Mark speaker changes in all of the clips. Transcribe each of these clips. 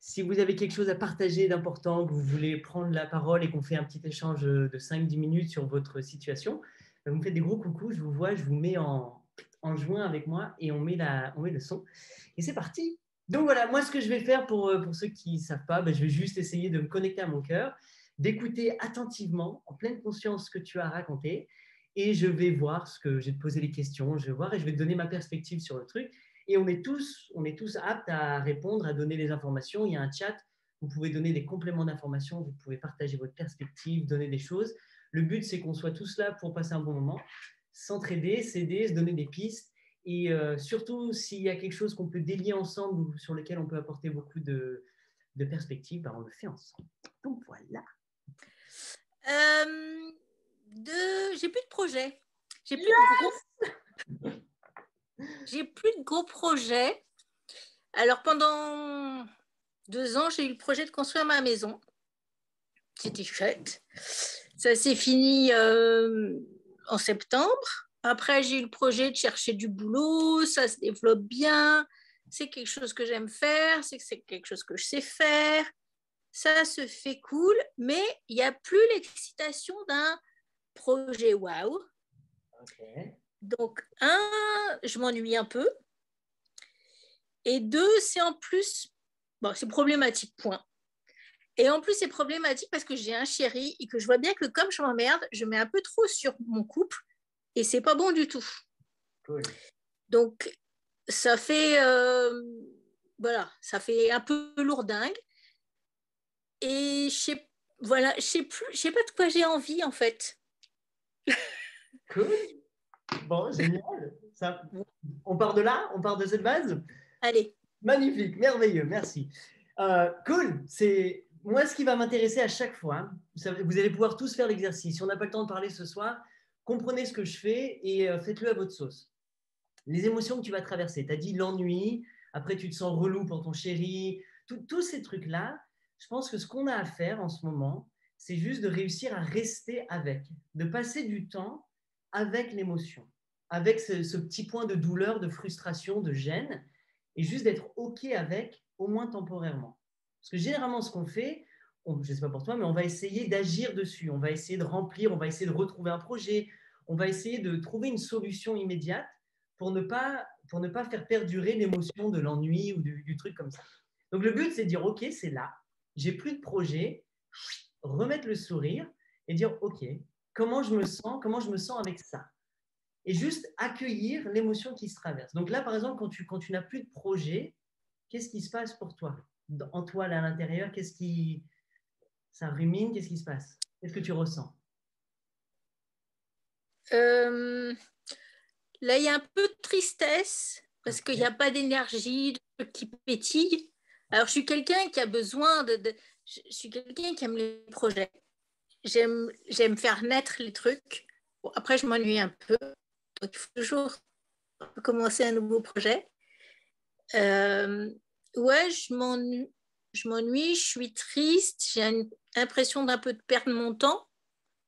Speaker 1: Si vous avez quelque chose à partager d'important, que vous voulez prendre la parole et qu'on fait un petit échange de 5-10 minutes sur votre situation, vous me faites des gros coucous, je vous vois, je vous mets en joint avec moi et on met le son. Et c'est parti. Donc voilà, moi ce que je vais faire pour ceux qui ne savent pas, je vais juste essayer de me connecter à mon cœur, d'écouter attentivement, en pleine conscience, ce que tu as raconté. Et je vais voir je vais te poser les questions, je vais voir et je vais te donner ma perspective sur le truc. Et on est tous aptes à répondre, à donner les informations. Il y a un chat, vous pouvez donner des compléments d'informations, vous pouvez partager votre perspective, donner des choses. Le but, c'est qu'on soit tous là pour passer un bon moment, s'entraider, s'aider, se donner des pistes. Et surtout, s'il y a quelque chose qu'on peut délier ensemble ou sur lequel on peut apporter beaucoup de perspectives, on le fait ensemble. Donc voilà.
Speaker 2: J'ai plus de projet. J'ai plus de gros projets. Alors, pendant 2 ans, j'ai eu le projet de construire ma maison. C'était chouette. Ça s'est fini en septembre. Après, j'ai eu le projet de chercher du boulot. Ça se développe bien. C'est quelque chose que j'aime faire. C'est quelque chose que je sais faire. Ça se fait cool. Mais il n'y a plus l'excitation d'un projet waouh.
Speaker 1: Okay.
Speaker 2: Donc, je m'ennuie un peu. Et 2, c'est en plus, c'est problématique, point. Et en plus, c'est problématique parce que j'ai un chéri et que je vois bien que comme je m'emmerde, je mets un peu trop sur mon couple et c'est pas bon du tout.
Speaker 1: Cool.
Speaker 2: Donc, ça fait, ça fait un peu lourdingue. Et je sais pas de quoi j'ai envie en fait.
Speaker 1: Cool. Bon, génial. On part de là? On part de cette base?
Speaker 2: Allez.
Speaker 1: Magnifique, merveilleux, merci. Cool. Moi, ce qui va m'intéresser à chaque fois, vous allez pouvoir tous faire l'exercice. Si on n'a pas le temps de parler ce soir, comprenez ce que je fais et faites-le à votre sauce. Les émotions que tu vas traverser, tu as dit l'ennui, après tu te sens relou pour ton chéri, tous ces trucs-là, je pense que ce qu'on a à faire en ce moment, c'est juste de réussir à rester avec, de passer du temps avec l'émotion, avec ce petit point de douleur, de frustration, de gêne, et juste d'être OK avec, au moins temporairement. Parce que généralement, ce qu'on fait, je ne sais pas pour toi, mais on va essayer d'agir dessus, on va essayer de remplir, on va essayer de retrouver un projet, on va essayer de trouver une solution immédiate pour ne pas faire perdurer l'émotion de l'ennui ou du truc comme ça. Donc le but, c'est de dire, OK, c'est là, j'ai plus de projet, remettre le sourire et dire, OK, comment je me sens avec ça? Et juste accueillir l'émotion qui se traverse. Donc là, par exemple, quand tu n'as plus de projet, qu'est-ce qui se passe pour toi? En toi, là, à l'intérieur, ça rumine, qu'est-ce qui se passe? Qu'est-ce que tu ressens?
Speaker 2: Là, il y a un peu de tristesse parce qu'il n'y a pas d'énergie, de trucs qui pétillent. Alors, je suis quelqu'un qui a besoin je suis quelqu'un qui aime les projets. J'aime faire naître les trucs. Bon, après, je m'ennuie un peu. Donc, il faut toujours commencer un nouveau projet. Ouais, je m'ennuie, je suis triste, j'ai une impression d'un peu de perdre mon temps.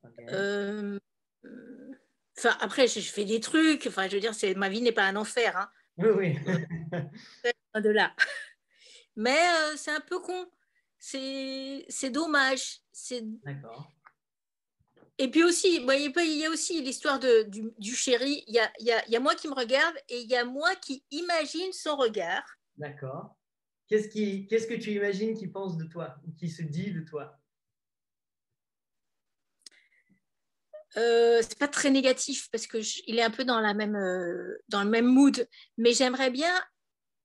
Speaker 2: Okay. Après, je fais des trucs. Enfin, je veux dire, ma vie n'est pas un enfer. Hein.
Speaker 1: Oui.
Speaker 2: De là. Mais c'est un peu con. C'est dommage.
Speaker 1: D'accord.
Speaker 2: Et puis aussi, il y a aussi l'histoire du chéri. Il y a moi qui me regarde et il y a moi qui imagine son regard.
Speaker 1: D'accord. Qu'est-ce que tu imagines qu'il pense de toi ou qu'il se dit de toi?
Speaker 2: C'est pas très négatif parce que il est un peu dans le même mood, mais j'aimerais bien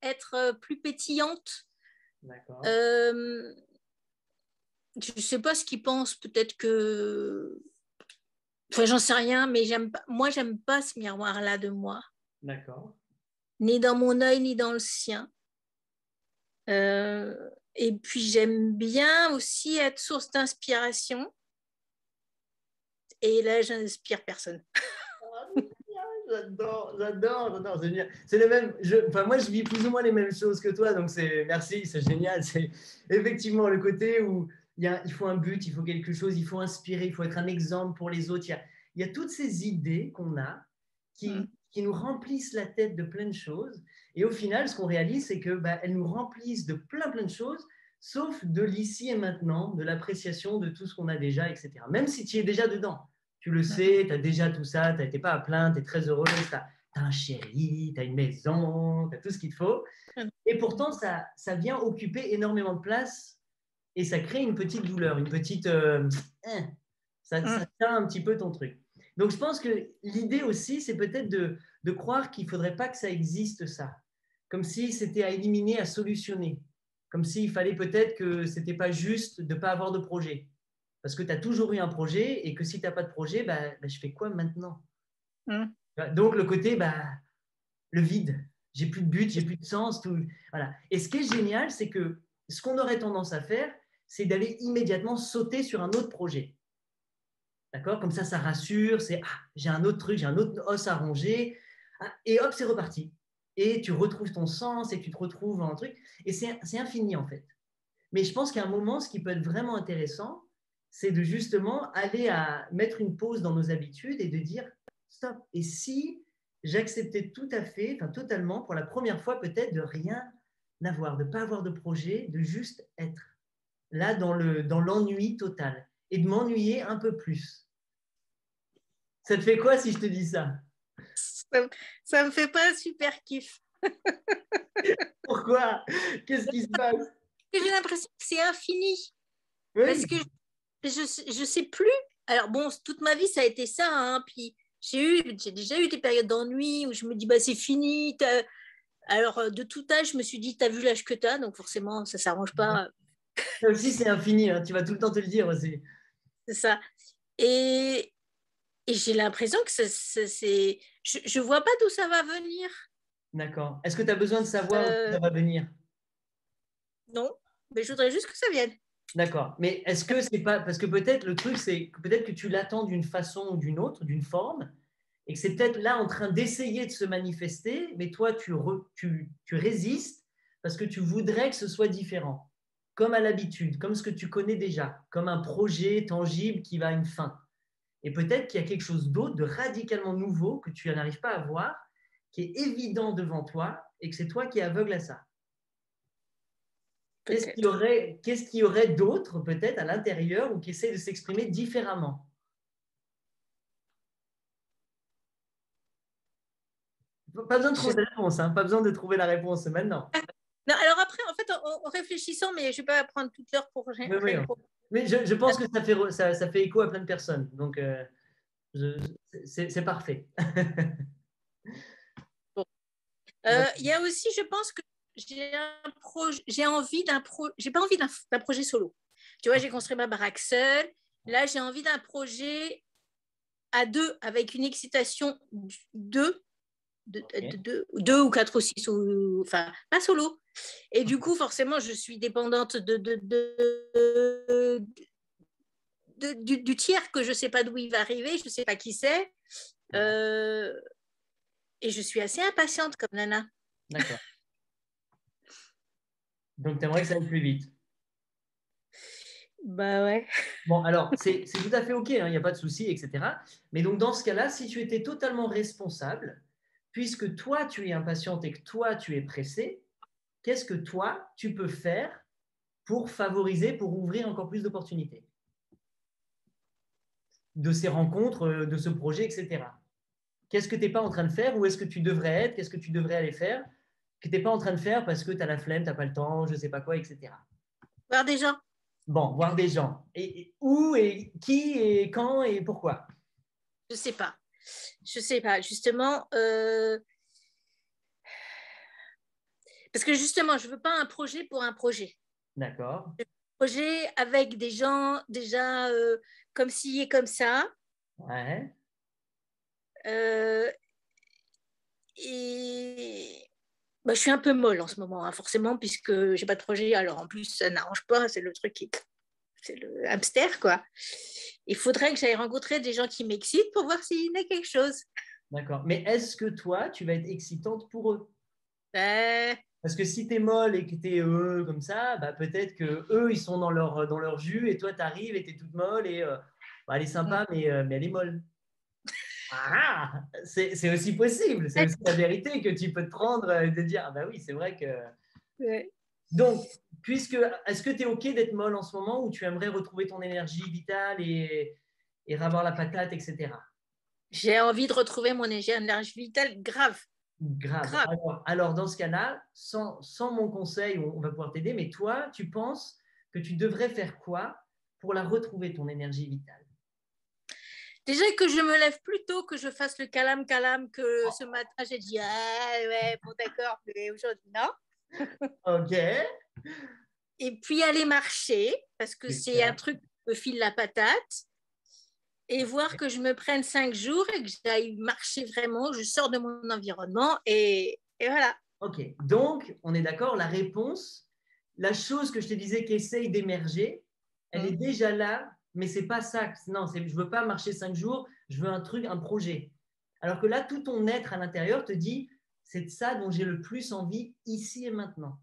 Speaker 2: être plus pétillante.
Speaker 1: D'accord.
Speaker 2: Je sais pas ce qu'il pense, peut-être que, enfin, j'en sais rien, mais j'aime pas ce miroir-là de moi.
Speaker 1: D'accord.
Speaker 2: Ni dans mon œil, ni dans le sien. Et puis j'aime bien aussi être source d'inspiration. Et là, j'inspire personne.
Speaker 1: J'adore. C'est le même. Moi, je vis plus ou moins les mêmes choses que toi, donc merci, c'est génial. C'est effectivement le côté où il faut un but, il faut quelque chose, il faut inspirer, il faut être un exemple pour les autres. Il y a toutes ces idées qu'on a qui nous remplissent la tête de plein de choses. Et au final, ce qu'on réalise, c'est que elles nous remplissent de plein de choses, sauf de l'ici et maintenant, de l'appréciation de tout ce qu'on a déjà, etc. Même si tu es déjà dedans, tu le sais, tu as déjà tout ça, tu n'es pas à plaindre, tu es très heureuse, tu as un chéri, tu as une maison, tu as tout ce qu'il te faut. Et pourtant, ça vient occuper énormément de place et ça crée une petite douleur, une petite… ça tient un petit peu ton truc. Donc, je pense que l'idée aussi, c'est peut-être de croire qu'il ne faudrait pas que ça existe, ça. Comme si c'était à éliminer, à solutionner. Comme s'il fallait peut-être que ce n'était pas juste de ne pas avoir de projet. Parce que tu as toujours eu un projet et que si tu n'as pas de projet, je fais quoi maintenant? Donc, le côté, le vide. J'ai plus de but, j'ai plus de sens. Tout, voilà. Et ce qui est génial, c'est que ce qu'on aurait tendance à faire, c'est d'aller immédiatement sauter sur un autre projet. D'accord? Comme ça rassure, c'est j'ai un autre truc, j'ai un autre os à ronger, et hop, c'est reparti. Et tu retrouves ton sens et tu te retrouves en truc. Et c'est infini en fait. Mais je pense qu'à un moment, ce qui peut être vraiment intéressant, c'est de justement aller à mettre une pause dans nos habitudes et de dire stop. Et si j'acceptais tout à fait, enfin totalement, pour la première fois peut-être, de rien avoir, de ne pas avoir de projet, de juste être là dans l'ennui total et de m'ennuyer un peu plus. Ça te fait quoi si je te dis ça?
Speaker 2: Ça me fait pas un super kiff.
Speaker 1: Pourquoi? Qu'est-ce qui se passe?
Speaker 2: J'ai l'impression que c'est infini.
Speaker 1: Oui.
Speaker 2: Parce que je sais plus. Alors bon, toute ma vie, ça a été ça. Hein, puis j'ai déjà eu des périodes d'ennui où je me dis, c'est fini. Alors, de tout âge, je me suis dit, t'as vu l'âge que t'as, donc forcément, ça s'arrange pas.
Speaker 1: Ça aussi, c'est infini. Hein. Tu vas tout le temps te le dire aussi.
Speaker 2: C'est ça. Et j'ai l'impression que c'est… Je vois pas d'où ça va venir.
Speaker 1: D'accord. Est-ce que tu as besoin de savoir d'où ça va venir?
Speaker 2: Non, mais je voudrais juste que ça vienne.
Speaker 1: D'accord. Mais est-ce que c'est pas… Parce que peut-être le truc, c'est que peut-être que tu l'attends d'une façon ou d'une autre, d'une forme, et que c'est peut-être là en train d'essayer de se manifester, mais toi, tu résistes parce que tu voudrais que ce soit différent, comme à l'habitude, comme ce que tu connais déjà, comme un projet tangible qui va à une fin. Et peut-être qu'il y a quelque chose d'autre, de radicalement nouveau, que tu n'arrives pas à voir, qui est évident devant toi, et que c'est toi qui es aveugle à ça. Qu'est-ce qu'il y aurait d'autre, peut-être, à l'intérieur, ou qui essaie de s'exprimer différemment? Pas besoin de trouver la réponse, hein, pas besoin de trouver la réponse maintenant.
Speaker 2: Non, alors après, en fait, en réfléchissant, mais je ne vais pas prendre toute l'heure pour…
Speaker 1: Oui. Mais je pense que ça fait écho à plein de personnes, donc c'est parfait.
Speaker 2: Il y a aussi, je pense que j'ai envie j'ai pas envie d'un projet solo. Tu vois, j'ai construit ma baraque seule. Là, j'ai envie d'un projet à deux, avec une excitation deux ou quatre ou six, enfin, pas solo. Et du coup, forcément, je suis dépendante du tiers que je ne sais pas d'où il va arriver, je ne sais pas qui c'est. Et je suis assez impatiente comme nana.
Speaker 1: D'accord. Donc, tu aimerais que ça aille plus vite.
Speaker 2: Bah ouais.
Speaker 1: Bon, alors, c'est tout à fait OK, il n'y a pas de souci, etc. Mais donc, dans ce cas-là, si tu étais totalement responsable, puisque toi, tu es impatiente et que toi, tu es pressé, qu'est-ce que toi, tu peux faire pour favoriser, pour ouvrir encore plus d'opportunités de ces rencontres, de ce projet, etc. Qu'est-ce que tu n'es pas en train de faire? Où est-ce que tu devrais être? Qu'est-ce que tu devrais aller faire que tu n'es pas en train de faire parce que tu as la flemme, tu n'as pas le temps, je ne sais pas quoi, etc.
Speaker 2: Voir des gens.
Speaker 1: Bon, voir des gens. Et où et qui et quand et pourquoi?
Speaker 2: Je sais pas. Je sais pas. Justement, parce que justement, je veux pas un projet pour un projet.
Speaker 1: D'accord.
Speaker 2: Un projet avec des gens déjà comme ci et comme ça.
Speaker 1: Ouais.
Speaker 2: Et je suis un peu molle en ce moment, hein, forcément, puisque j'ai pas de projet. Alors en plus, ça n'arrange pas. C'est le truc c'est le hamster, quoi. Il faudrait que j'aille rencontrer des gens qui m'excitent pour voir s'il y a quelque chose.
Speaker 1: D'accord. Mais est-ce que toi, tu vas être excitante pour eux? Parce que si tu es molle et que tu es comme ça, peut-être que eux ils sont dans leur jus et toi, tu arrives et tu es toute molle et elle est sympa, mais elle est molle. C'est aussi possible. C'est aussi la vérité que tu peux te prendre et te dire, oui, c'est vrai que…
Speaker 2: Ouais.
Speaker 1: Donc, est-ce que tu es OK d'être molle en ce moment ou tu aimerais retrouver ton énergie vitale et avoir la patate, etc.
Speaker 2: J'ai envie de retrouver mon énergie vitale grave.
Speaker 1: Grave. Alors, dans ce cas-là, sans mon conseil, on va pouvoir t'aider, mais toi, tu penses que tu devrais faire quoi pour la retrouver, ton énergie vitale?
Speaker 2: Déjà que je me lève plus tôt, que je fasse le calam que ce matin j'ai dit ah ouais bon d'accord mais aujourd'hui non.
Speaker 1: Ok.
Speaker 2: Et puis aller marcher parce que c'est un truc qui me file la patate et voir que je me prenne 5 jours et que j'aille marcher vraiment, je sors de mon environnement et voilà.
Speaker 1: Ok, donc on est d'accord, la réponse, la chose que je te disais qu'essaye d'émerger, elle est déjà là, mais c'est pas ça. Non, je veux pas marcher 5 jours, je veux un truc, un projet. Alors que là, tout ton être à l'intérieur te dit, c'est de ça dont j'ai le plus envie ici et maintenant.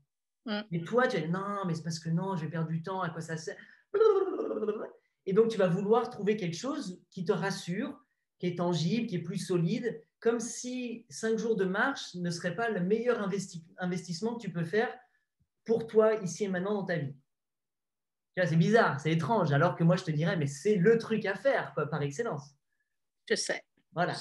Speaker 1: Et toi, tu vas dire, non, mais c'est parce que non, je vais perdre du temps, à quoi ça sert? Et donc, tu vas vouloir trouver quelque chose qui te rassure, qui est tangible, qui est plus solide, comme si 5 jours de marche ne serait pas le meilleur investissement que tu peux faire pour toi, ici et maintenant, dans ta vie. Tu vois, c'est bizarre, c'est étrange, alors que moi, je te dirais, mais c'est le truc à faire, quoi, par excellence.
Speaker 2: Je sais.
Speaker 1: Voilà.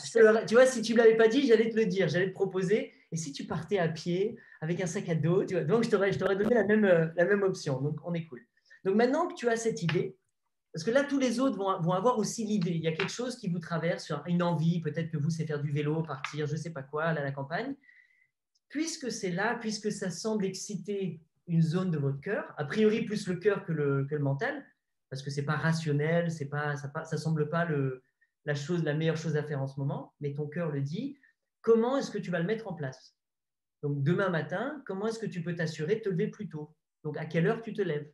Speaker 1: Tu vois, si tu ne me l'avais pas dit, j'allais te le dire, j'allais te proposer. Et si tu partais à pied, avec un sac à dos, tu vois, donc je t'aurais donné la même option. Donc, on est cool. Donc, maintenant que tu as cette idée, parce que là, tous les autres vont avoir aussi l'idée. Il y a quelque chose qui vous traverse, une envie, peut-être que vous, c'est faire du vélo, partir, je ne sais pas quoi, aller à la campagne. Puisque c'est là, puisque ça semble exciter une zone de votre cœur, a priori plus le cœur que le mental, parce que ce n'est pas rationnel, ça ne semble pas la meilleure chose à faire en ce moment, mais ton cœur le dit. Comment est-ce que tu vas le mettre en place? Donc, demain matin, comment est-ce que tu peux t'assurer de te lever plus tôt? Donc, à quelle heure tu te lèves?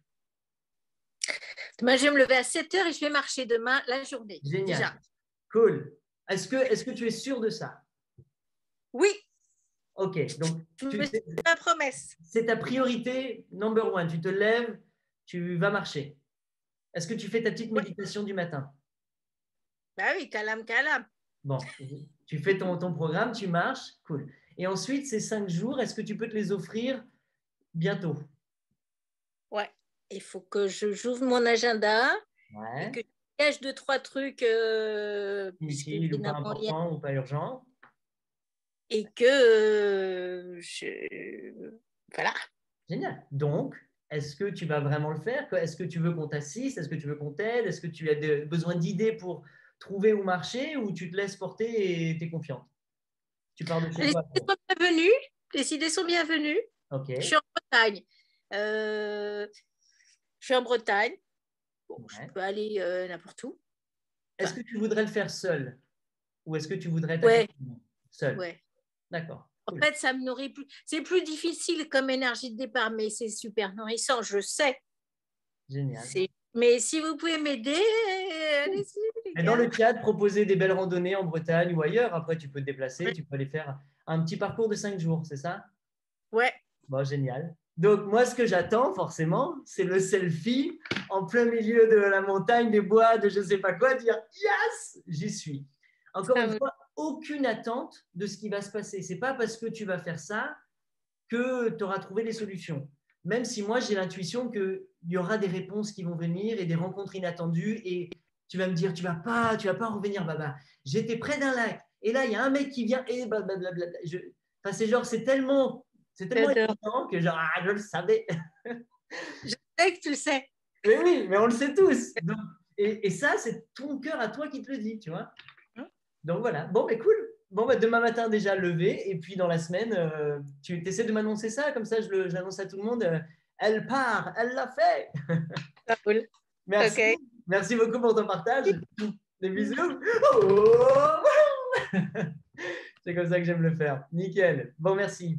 Speaker 2: Demain, je vais me lever à 7 heures et je vais marcher demain la journée.
Speaker 1: Génial.
Speaker 2: Déjà.
Speaker 1: Cool. Est-ce que tu es sûr de ça?
Speaker 2: Oui.
Speaker 1: Ok. Donc,
Speaker 2: c'est ma promesse.
Speaker 1: C'est ta priorité number one. Tu te lèves, tu vas marcher. Est-ce que tu fais ta petite méditation du matin?
Speaker 2: Bah oui, calam.
Speaker 1: Bon, tu fais ton programme, tu marches, cool. Et ensuite, ces 5 jours, est-ce que tu peux te les offrir bientôt?
Speaker 2: Ouais. Il faut que j'ouvre mon agenda et que je cache 2-3 trucs
Speaker 1: inutiles ou pas importants ou pas urgents.
Speaker 2: Et que voilà.
Speaker 1: Génial. Donc, est-ce que tu vas vraiment le faire? Est-ce que tu veux qu'on t'assiste? Est-ce que tu veux qu'on t'aide? Est-ce que tu as besoin d'idées pour trouver où marcher ou tu te laisses porter et tu es confiante? Tu pars de chez toi.
Speaker 2: Les idées sont bienvenues.
Speaker 1: Okay.
Speaker 2: Je suis en Bretagne. Bon, je peux aller n'importe où.
Speaker 1: Est-ce que tu voudrais le faire seul? Ou est-ce que tu voudrais
Speaker 2: être
Speaker 1: seul?
Speaker 2: Ouais.
Speaker 1: D'accord.
Speaker 2: En fait, ça me nourrit plus. C'est plus difficile comme énergie de départ, mais c'est super nourrissant, je sais.
Speaker 1: Génial.
Speaker 2: Mais si vous pouvez m'aider, allez-y.
Speaker 1: Dans le chat, proposer des belles randonnées en Bretagne ou ailleurs. Après, tu peux te déplacer, tu peux aller faire un petit parcours de 5 jours, c'est ça?
Speaker 2: Ouais.
Speaker 1: Bon, génial. Donc, moi, ce que j'attends, forcément, c'est le selfie en plein milieu de la montagne, des bois, de je ne sais pas quoi, dire « Yes, j'y suis ». Encore une fois, aucune attente de ce qui va se passer. Ce n'est pas parce que tu vas faire ça que tu auras trouvé les solutions. Même si moi, j'ai l'intuition qu'il y aura des réponses qui vont venir et des rencontres inattendues et tu vas me dire, tu vas pas revenir, Baba. J'étais près d'un lac et là, il y a un mec qui vient et blablabla. Enfin, c'est genre, c'est tellement évident que genre, je le savais.
Speaker 2: Je sais que tu le sais.
Speaker 1: Mais oui, mais on le sait tous. Donc, et ça, c'est ton cœur à toi qui te le dit, tu vois. Donc voilà. Bon, mais cool. Bon, bah, demain matin déjà levé et puis dans la semaine, tu essaies de m'annoncer ça, comme ça je l'annonce à tout le monde. Elle part, elle l'a fait.
Speaker 2: Cool.
Speaker 1: Merci.
Speaker 2: Okay.
Speaker 1: Merci beaucoup pour ton partage. Des bisous. Oh. C'est comme ça que j'aime le faire. Nickel. Bon, merci.